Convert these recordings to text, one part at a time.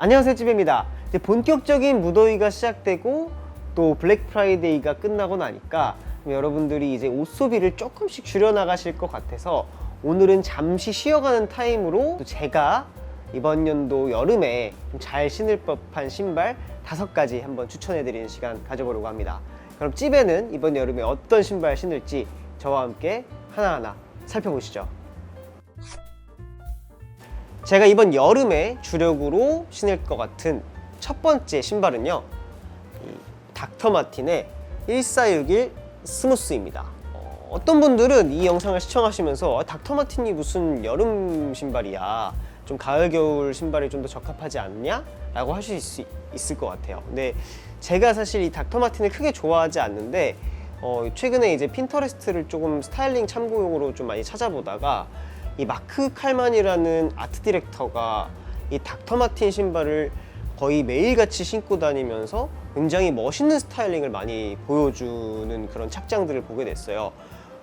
안녕하세요, 찌입니다. 이제 본격적인 무더위가 시작되고 또 블랙 프라이데이가 끝나고 나니까 여러분들이 이제 옷 소비를 조금씩 줄여나가실 것 같아서 오늘은 잠시 쉬어가는 타임으로 제가 이번 연도 여름에 좀 잘 신을 법한 신발 5가지 한번 추천해드리는 시간 가져보려고 합니다. 그럼 찌배는 이번 여름에 어떤 신발 신을지 저와 함께 하나하나 살펴보시죠. 제가 이번 여름에 주력으로 신을 것 같은 첫 번째 신발은요, 닥터 마틴의 1461 스무스입니다. 어떤 분들은 이 영상을 시청하시면서 닥터 마틴이 무슨 여름 신발이야, 좀 가을 겨울 신발에 좀 더 적합하지 않냐? 라고 하실 수 있을 것 같아요. 근데 제가 사실 이 닥터 마틴을 크게 좋아하지 않는데 최근에 이제 핀터레스트를 조금 스타일링 참고용으로 좀 많이 찾아보다가 이 마크 칼만이라는 아트 디렉터가 이 닥터 마틴 신발을 거의 매일같이 신고 다니면서 굉장히 멋있는 스타일링을 많이 보여주는 그런 착장들을 보게 됐어요.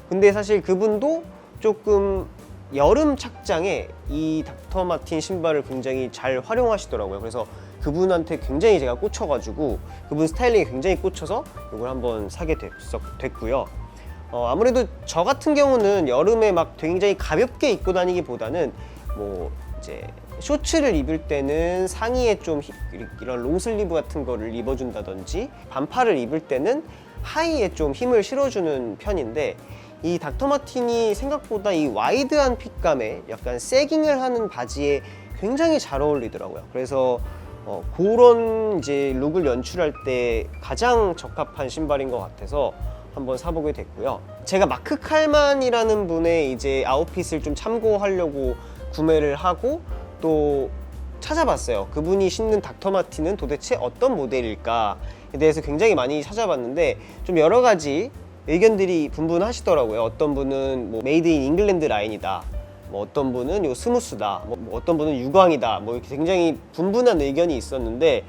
근데 사실 그분도 조금 여름 착장에 이 닥터 마틴 신발을 굉장히 잘 활용하시더라고요. 그래서 그분한테 굉장히 제가 꽂혀가지고 그분 스타일링에 굉장히 꽂혀서 이걸 한번 사게 됐고요. 아무래도 저 같은 경우는 여름에 막 굉장히 가볍게 입고 다니기보다는 뭐 이제 쇼츠를 입을 때는 상의에 좀 이런 롱슬리브 같은 거를 입어준다든지 반팔을 입을 때는 하의에 좀 힘을 실어주는 편인데, 이 닥터 마틴이 생각보다 이 와이드한 핏감에 약간 세깅을 하는 바지에 굉장히 잘 어울리더라고요. 그래서 그런 이제 룩을 연출할 때 가장 적합한 신발인 것 같아서 한번 사보게 됐고요. 제가 마크 칼만이라는 분의 이제 아웃핏을 좀 참고하려고 구매를 하고 또 찾아봤어요. 그분이 신는 닥터 마틴은 도대체 어떤 모델일까에 대해서 굉장히 많이 찾아봤는데 좀 여러 가지 의견들이 분분하시더라고요. 어떤 분은 뭐 메이드 인 잉글랜드 라인이다, 뭐 어떤 분은 요 스무스다, 뭐 어떤 분은 유광이다, 뭐 이렇게 굉장히 분분한 의견이 있었는데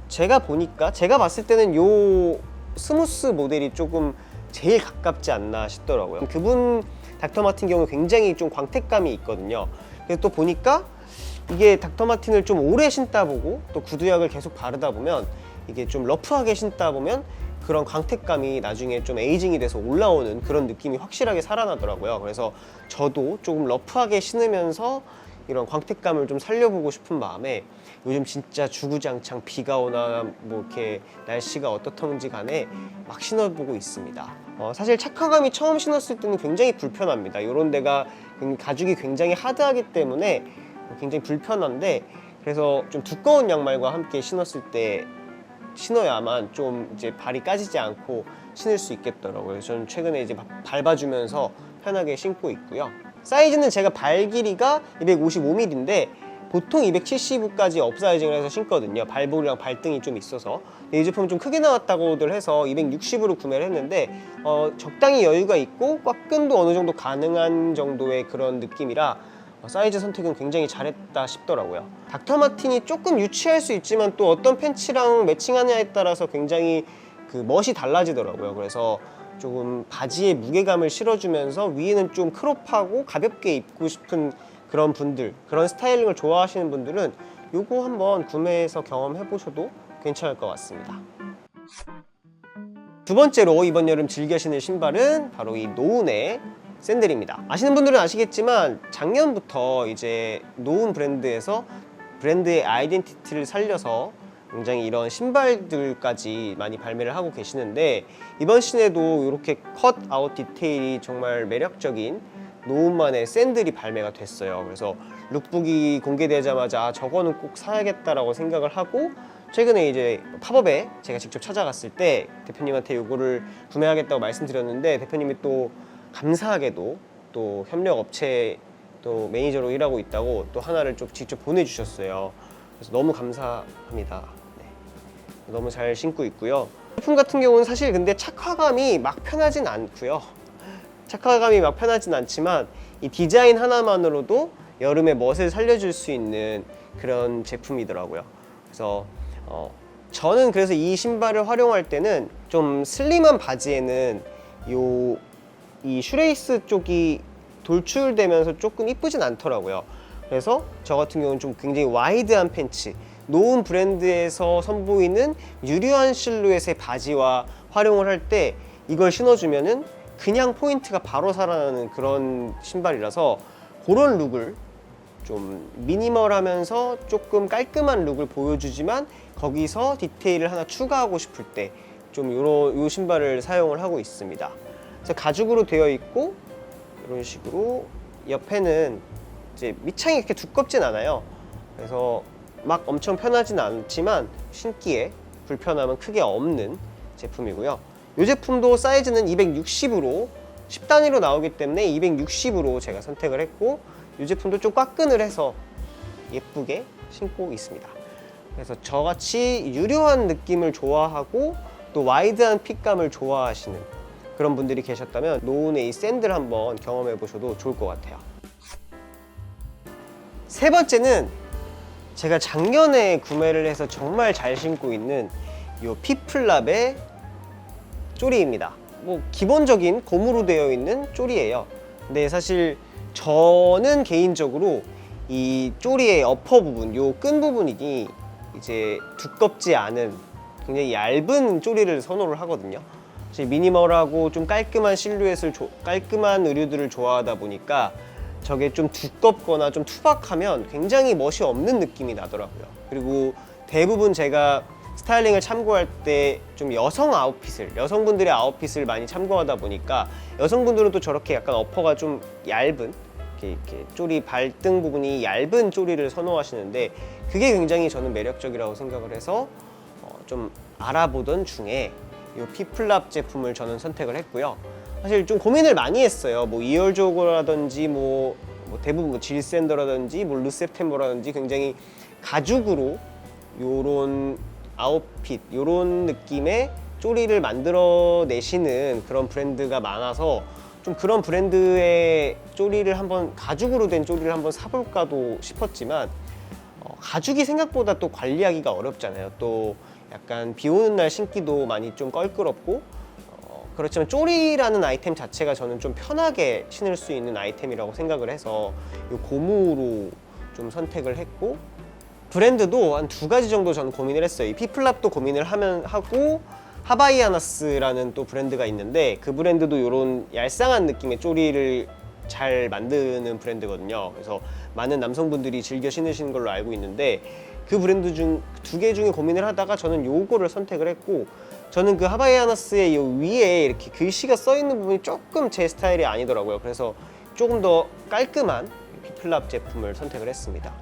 제가 보니까, 제가 봤을 때는 요 스무스 모델이 조금 제일 가깝지 않나 싶더라고요. 그분 닥터 마틴 경우 굉장히 좀 광택감이 있거든요. 그래서 또 보니까 이게 닥터 마틴을 좀 오래 신다 보고 또 구두약을 계속 바르다 보면 이게 좀 러프하게 신다 보면 그런 광택감이 나중에 좀 에이징이 돼서 올라오는 그런 느낌이 확실하게 살아나더라고요. 그래서 저도 조금 러프하게 신으면서 이런 광택감을 좀 살려보고 싶은 마음에 요즘 진짜 주구장창 비가 오나 뭐 이렇게 날씨가 어떻던지 간에 막 신어보고 있습니다. 사실 착화감이 처음 신었을 때는 굉장히 불편합니다. 이런 데가 가죽이 굉장히 하드하기 때문에 굉장히 불편한데, 그래서 좀 두꺼운 양말과 함께 신었을 때 신어야만 좀 이제 발이 까지지 않고 신을 수 있겠더라고요. 저는 최근에 이제 밟아주면서 편하게 신고 있고요. 사이즈는 제가 발 길이가 255mm인데 보통 270까지 업사이징을 해서 신거든요. 발볼이랑 발등이 좀 있어서. 이 제품은 좀 크게 나왔다고들 해서 260으로 구매를 했는데 적당히 여유가 있고 꽉끈도 어느 정도 가능한 정도의 그런 느낌이라 사이즈 선택은 굉장히 잘했다 싶더라고요. 닥터 마틴이 조금 유치할 수 있지만 또 어떤 팬츠랑 매칭하냐에 따라서 굉장히 그 멋이 달라지더라고요. 그래서 조금 바지에 무게감을 실어주면서 위에는 좀 크롭하고 가볍게 입고 싶은 그런 분들, 그런 스타일링을 좋아하시는 분들은 요거 한번 구매해서 경험해 보셔도 괜찮을 것 같습니다. 두 번째로 이번 여름 즐겨 신을 신발은 바로 이 노운의 샌들입니다. 아시는 분들은 아시겠지만 작년부터 이제 노운 브랜드에서 브랜드의 아이덴티티를 살려서 굉장히 이런 신발들까지 많이 발매를 하고 계시는데, 이번 신에도 이렇게 컷 아웃 디테일이 정말 매력적인 노운만의 샌들이 발매가 됐어요. 그래서 룩북이 공개되자마자 저거는 꼭 사야겠다라고 생각을 하고 최근에 이제 팝업에 제가 직접 찾아갔을 때 대표님한테 이거를 구매하겠다고 말씀드렸는데, 대표님이 또 감사하게도 또 협력 업체 또 매니저로 일하고 있다고 또 하나를 좀 직접 보내주셨어요. 그래서 너무 감사합니다. 네. 너무 잘 신고 있고요. 제품 같은 경우는 사실 근데 착화감이 막 편하진 않고요. 착화감이 막 편하진 않지만 이 디자인 하나만으로도 여름의 멋을 살려줄 수 있는 그런 제품이더라고요. 그래서 저는 그래서 이 신발을 활용할 때는 좀 슬림한 바지에는 이 슈레이스 쪽이 돌출되면서 조금 이쁘진 않더라고요. 그래서 저 같은 경우는 좀 굉장히 와이드한 팬츠, 노은 브랜드에서 선보이는 유려한 실루엣의 바지와 활용을 할 때 이걸 신어주면은 그냥 포인트가 바로 살아나는 그런 신발이라서 그런 룩을 좀 미니멀하면서 조금 깔끔한 룩을 보여주지만 거기서 디테일을 하나 추가하고 싶을 때 좀 요 신발을 사용을 하고 있습니다. 그래서 가죽으로 되어 있고 이런 식으로 옆에는 이제 밑창이 그렇게 두껍진 않아요. 그래서 막 엄청 편하진 않지만 신기에 불편함은 크게 없는 제품이고요. 이 제품도 사이즈는 260으로 10단위로 나오기 때문에 260으로 제가 선택을 했고 이 제품도 좀 꽉끈을 해서 예쁘게 신고 있습니다. 그래서 저같이 유려한 느낌을 좋아하고 또 와이드한 핏감을 좋아하시는 그런 분들이 계셨다면 노은의 이 샌들 한번 경험해 보셔도 좋을 것 같아요. 세 번째는 제가 작년에 구매를 해서 정말 잘 신고 있는 이 피플랍의 쪼리입니다. 뭐 기본적인 고무로 되어 있는 쪼리예요. 근데 사실 저는 개인적으로 이 쪼리의 어퍼 부분, 요 끈 부분이 이제 두껍지 않은 굉장히 얇은 쪼리를 선호를 하거든요. 미니멀하고 좀 깔끔한 실루엣을 깔끔한 의류들을 좋아하다 보니까 저게 좀 두껍거나 좀 투박하면 굉장히 멋이 없는 느낌이 나더라고요. 그리고 대부분 제가 스타일링을 참고할 때 좀 여성분들의 아웃핏을 많이 참고하다 보니까 여성분들은 또 저렇게 약간 어퍼가 좀 얇은 이렇게 쪼리 발등 부분이 얇은 쪼리를 선호하시는데 그게 굉장히 저는 매력적이라고 생각을 해서 좀 알아보던 중에 이 피플랍 제품을 저는 선택을 했고요. 사실 좀 고민을 많이 했어요. 뭐 이얼조거라든지 뭐 대부분 질샌더라든지 뭐 르셉템버라든지 굉장히 가죽으로 요런 아웃핏, 요런 느낌의 쪼리를 만들어내시는 그런 브랜드가 많아서 좀 그런 브랜드의 쪼리를 한번 가죽으로 된 쪼리를 한번 사볼까도 싶었지만 가죽이 생각보다 또 관리하기가 어렵잖아요. 또 약간 비 오는 날 신기도 많이 좀 껄끄럽고 그렇지만 쪼리라는 아이템 자체가 저는 좀 편하게 신을 수 있는 아이템이라고 생각을 해서 이 고무로 좀 선택을 했고 브랜드도 한 두 가지 정도 저는 고민을 했어요. 이 피플랍도 고민을 하고 하바이아나스라는 또 브랜드가 있는데 그 브랜드도 이런 얄쌍한 느낌의 쪼리를 잘 만드는 브랜드거든요. 그래서 많은 남성분들이 즐겨 신으시는 걸로 알고 있는데 그 브랜드 중 두 개 중에 고민을 하다가 저는 요거를 선택을 했고 저는 그 하바이아나스의 이 위에 이렇게 글씨가 써 있는 부분이 조금 제 스타일이 아니더라고요. 그래서 조금 더 깔끔한 피플랍 제품을 선택을 했습니다.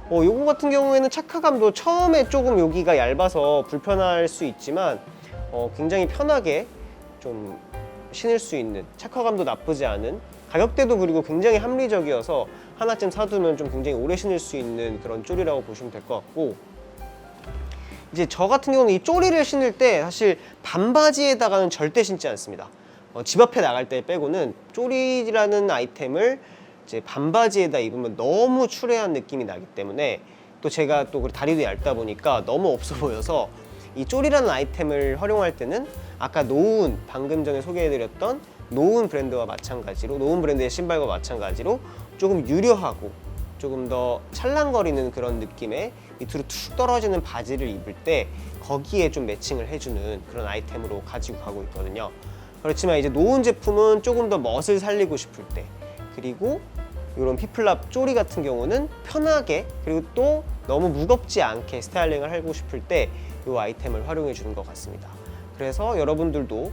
요거 같은 경우에는 착화감도 처음에 조금 여기가 얇아서 불편할 수 있지만 굉장히 편하게 좀 신을 수 있는 착화감도 나쁘지 않은 가격대도 그리고 굉장히 합리적이어서 하나쯤 사두면 좀 굉장히 오래 신을 수 있는 그런 쪼리라고 보시면 될 것 같고 이제 저 같은 경우는 이 쪼리를 신을 때 사실 반바지에다가는 절대 신지 않습니다. 집 앞에 나갈 때 빼고는 쪼리라는 아이템을 이제 반바지에다 입으면 너무 추레한 느낌이 나기 때문에 또 제가 또 다리도 얇다 보니까 너무 없어 보여서 이 쪼리라는 아이템을 활용할 때는 아까 노은 방금 전에 소개해드렸던 노은 브랜드와 마찬가지로 노은 브랜드의 신발과 마찬가지로 조금 유려하고 조금 더 찰랑거리는 그런 느낌의 밑으로 툭 떨어지는 바지를 입을 때 거기에 좀 매칭을 해주는 그런 아이템으로 가지고 가고 있거든요. 그렇지만 이제 노은 제품은 조금 더 멋을 살리고 싶을 때 그리고 이런 피플랍 쪼리 같은 경우는 편하게 그리고 또 너무 무겁지 않게 스타일링을 하고 싶을 때 이 아이템을 활용해 주는 것 같습니다. 그래서 여러분들도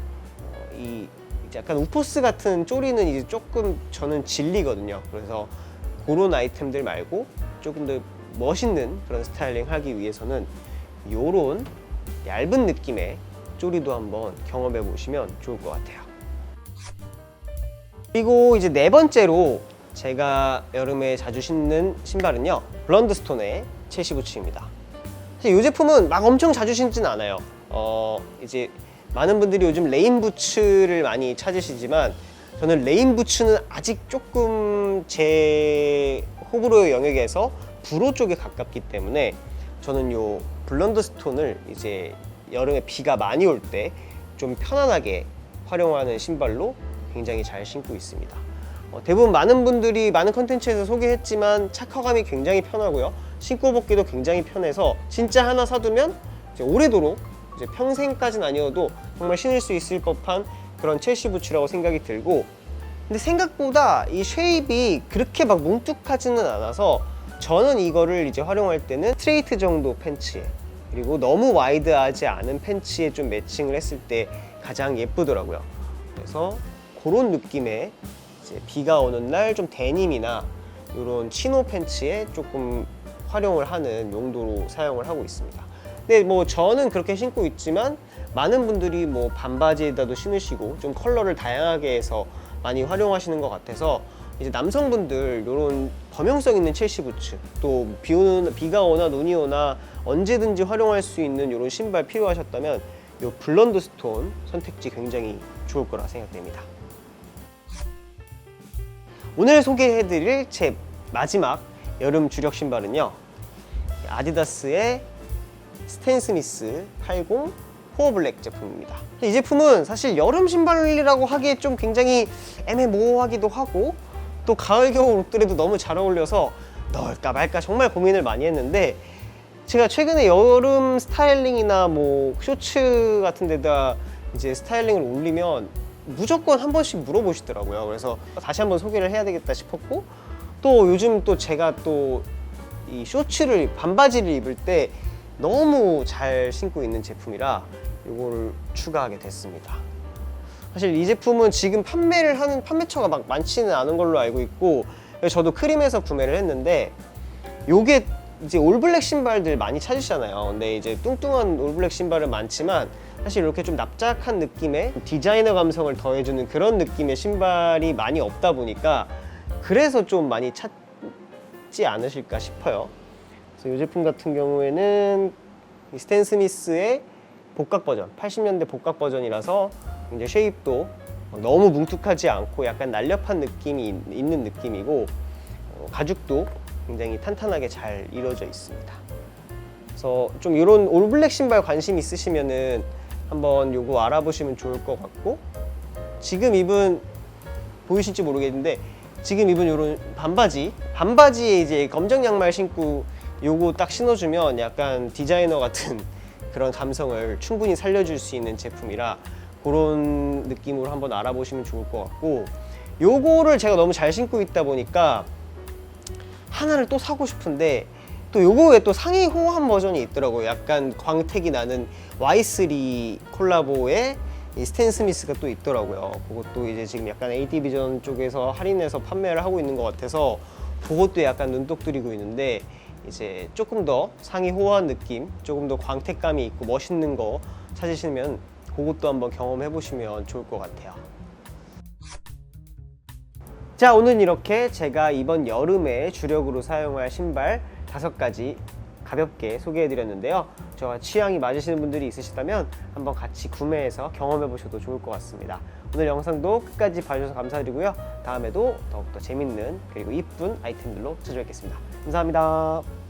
이 약간 우포스 같은 쪼리는 이제 조금 저는 질리거든요. 그래서 그런 아이템들 말고 조금 더 멋있는 그런 스타일링 하기 위해서는 요런 얇은 느낌의 쪼리도 한번 경험해 보시면 좋을 것 같아요. 그리고 이제 네 번째로 제가 여름에 자주 신는 신발은요 블런드스톤의 첼시 부츠입니다. 사실 이 제품은 막 엄청 자주 신진 않아요. 이제 많은 분들이 요즘 레인 부츠를 많이 찾으시지만 저는 레인 부츠는 아직 조금 제 호불호의 영역에서 불호 쪽에 가깝기 때문에 저는 요 블런드스톤을 이제 여름에 비가 많이 올 때 좀 편안하게 활용하는 신발로 굉장히 잘 신고 있습니다. 대부분 많은 분들이 많은 컨텐츠에서 소개했지만 착화감이 굉장히 편하고요. 신고 벗기도 굉장히 편해서 진짜 하나 사두면 이제 오래도록 이제 평생까지는 아니어도 정말 신을 수 있을 법한 그런 첼시 부츠라고 생각이 들고, 근데 생각보다 이 쉐입이 그렇게 막 뭉툭하지는 않아서 저는 이거를 이제 활용할 때는 스트레이트 정도 팬츠에, 그리고 너무 와이드하지 않은 팬츠에 좀 매칭을 했을 때 가장 예쁘더라고요. 그래서 그런 느낌의 이제 비가 오는 날 좀 데님이나 이런 치노 팬츠에 조금 활용을 하는 용도로 사용을 하고 있습니다. 근데 뭐 저는 그렇게 신고 있지만 많은 분들이 뭐 반바지에다도 신으시고 좀 컬러를 다양하게 해서 많이 활용하시는 것 같아서 이제 남성분들 이런 범용성 있는 첼시 부츠, 또 비가 오나 눈이 오나 언제든지 활용할 수 있는 이런 신발 필요하셨다면 이 블런드 스톤 선택지 굉장히 좋을 거라 생각됩니다. 오늘 소개해드릴 제 마지막 여름 주력 신발은요, 아디다스의 스탠 스미스 80 포어 블랙 제품입니다. 이 제품은 사실 여름 신발이라고 하기에 좀 굉장히 애매모호하기도 하고, 또 가을 겨울 옷들에도 너무 잘 어울려서 넣을까 말까 정말 고민을 많이 했는데, 제가 최근에 여름 스타일링이나 뭐 쇼츠 같은 데다 이제 스타일링을 올리면 무조건 한 번씩 물어보시더라고요. 그래서 다시 한번 소개를 해야 되겠다 싶었고, 또 요즘 또 제가 또 이 쇼츠를 반바지를 입을 때 너무 잘 신고 있는 제품이라 이거를 추가하게 됐습니다. 사실 이 제품은 지금 판매를 하는 판매처가 막 많지는 않은 걸로 알고 있고, 저도 크림에서 구매를 했는데, 요게 이제 올블랙 신발들 많이 찾으시잖아요. 근데 이제 뚱뚱한 올블랙 신발은 많지만 사실 이렇게 좀 납작한 느낌의 디자이너 감성을 더해주는 그런 느낌의 신발이 많이 없다 보니까 그래서 좀 많이 찾지 않으실까 싶어요. 그래서 이 제품 같은 경우에는 이 스탠 스미스의 복각 버전, 80년대 복각 버전이라서 이제 쉐입도 너무 뭉툭하지 않고 약간 날렵한 느낌이 있는 느낌이고, 가죽도 굉장히 탄탄하게 잘 이루어져 있습니다. 그래서 좀 이런 올블랙 신발 관심 있으시면은 한번 요거 알아보시면 좋을 것 같고, 지금 입은 보이실지 모르겠는데 지금 입은 이런 반바지에 이제 검정 양말 신고 요거 딱 신어주면 약간 디자이너 같은 그런 감성을 충분히 살려줄 수 있는 제품이라 그런 느낌으로 한번 알아보시면 좋을 것 같고, 요거를 제가 너무 잘 신고 있다 보니까 하나를 또 사고 싶은데, 또 요거에 또 상의 호환 버전이 있더라고요. 약간 광택이 나는 Y3 콜라보의 이 스탠 스미스가 또 있더라고요. 그것도 이제 지금 약간 AD비전 쪽에서 할인해서 판매를 하고 있는 것 같아서 그것도 약간 눈독 들이고 있는데, 이제 조금 더 상의 호환 느낌, 조금 더 광택감이 있고 멋있는 거 찾으시면 그것도 한번 경험해 보시면 좋을 것 같아요. 자, 오늘 이렇게 제가 이번 여름에 주력으로 사용할 신발 5가지 가볍게 소개해 드렸는데요. 저와 취향이 맞으시는 분들이 있으시다면 한번 같이 구매해서 경험해 보셔도 좋을 것 같습니다. 오늘 영상도 끝까지 봐주셔서 감사드리고요. 다음에도 더욱더 재밌는 그리고 이쁜 아이템들로 찾아뵙겠습니다. 감사합니다.